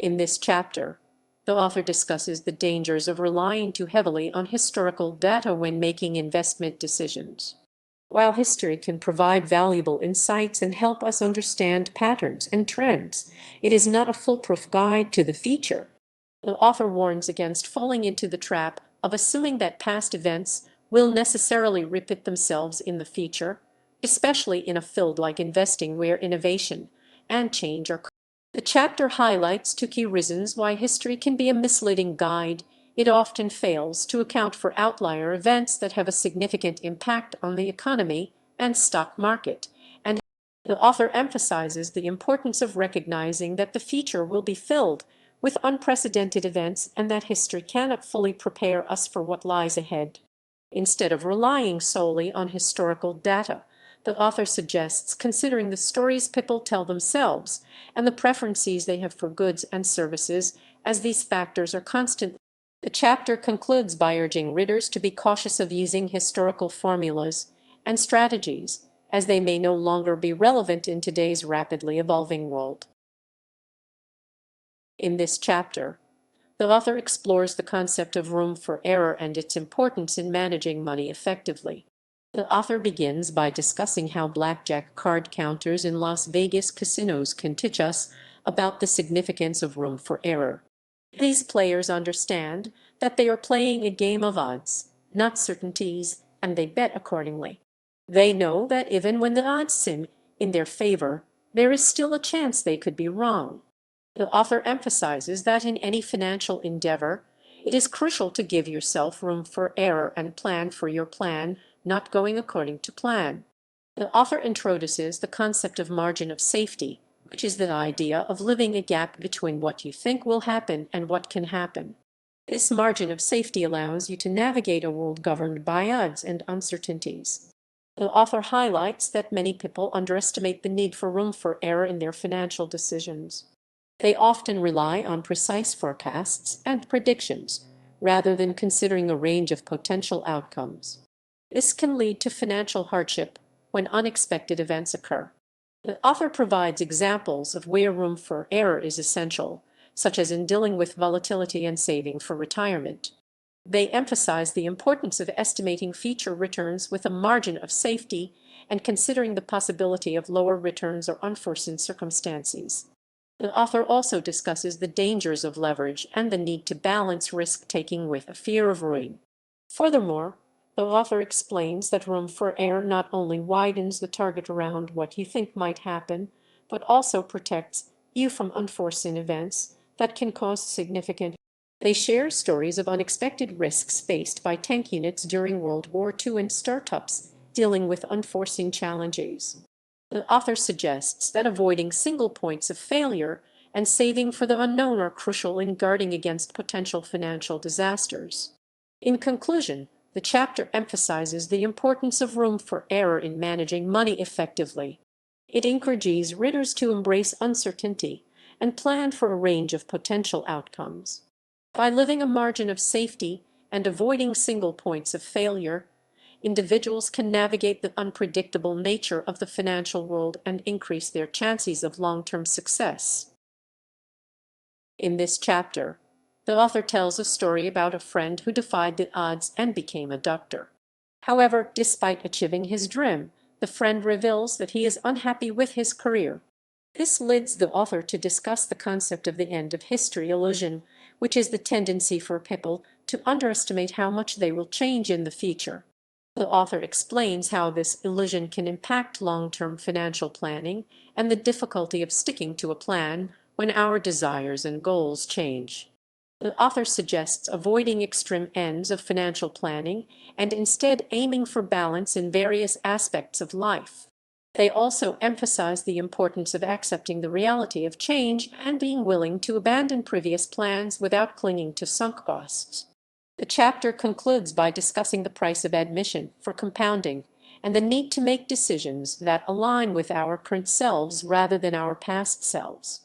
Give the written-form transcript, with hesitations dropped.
In this chapter, the author discusses the dangers of relying too heavily on historical data when making investment decisions. While history can provide valuable insights and help us understand patterns and trends, it is not a foolproof guide to the future. The author warns against falling into the trap of assuming that past events will necessarily repeat themselves in the future, especially in a field like investing where innovation and change are common. The chapter highlights two key reasons why history can be a misleading guide. It often fails to account for outlier events that have a significant impact on the economy and stock market, and the author emphasizes the importance of recognizing that the future will be filled with unprecedented events and that history cannot fully prepare us for what lies ahead. Instead of relying solely on historical data, the author suggests considering the stories people tell themselves and the preferences they have for goods and services, as these factors are constant. The chapter concludes by urging readers to be cautious of using historical formulas and strategies, as they may no longer be relevant in today's rapidly evolving world. In this chapter, the author explores the concept of room for error and its importance in managing money effectively. The author begins by discussing how blackjack card counters in Las Vegas casinos can teach us about the significance of room for error. These players understand that they are playing a game of odds, not certainties, and they bet accordingly. They know that even when the odds seem in their favor, there is still a chance they could be wrong. The author emphasizes that in any financial endeavor, it is crucial to give yourself room for error and plan for your plan not going according to plan. The author introduces the concept of margin of safety, which is the idea of living a gap between what you think will happen and what can happen. This margin of safety allows you to navigate a world governed by odds and uncertainties. The author highlights that many people underestimate the need for room for error in their financial decisions. They often rely on precise forecasts and predictions, rather than considering a range of potential outcomes. This can lead to financial hardship when unexpected events occur. The author provides examples of where room for error is essential, such as in dealing with volatility and saving for retirement. They emphasize the importance of estimating future returns with a margin of safety and considering the possibility of lower returns or unforeseen circumstances. The author also discusses the dangers of leverage and the need to balance risk-taking with a fear of ruin. Furthermore, the author explains that room for error not only widens the target around what you think might happen, but also protects you from unforeseen events that can cause significant. They share stories of unexpected risks faced by tank units during World War II and startups dealing with unforeseen challenges. The author suggests that avoiding single points of failure and saving for the unknown are crucial in guarding against potential financial disasters. In conclusion, the chapter emphasizes the importance of room for error in managing money effectively. It encourages readers to embrace uncertainty and plan for a range of potential outcomes. By living a margin of safety and avoiding single points of failure, individuals can navigate the unpredictable nature of the financial world and increase their chances of long-term success. In this chapter, the author tells a story about a friend who defied the odds and became a doctor. However, despite achieving his dream, the friend reveals that he is unhappy with his career. This leads the author to discuss the concept of the end of history illusion, which is the tendency for people to underestimate how much they will change in the future. The author explains how this illusion can impact long-term financial planning and the difficulty of sticking to a plan when our desires and goals change. The author suggests avoiding extreme ends of financial planning and instead aiming for balance in various aspects of life. They also emphasize the importance of accepting the reality of change and being willing to abandon previous plans without clinging to sunk costs. The chapter concludes by discussing the price of admission for compounding and the need to make decisions that align with our current selves rather than our past selves.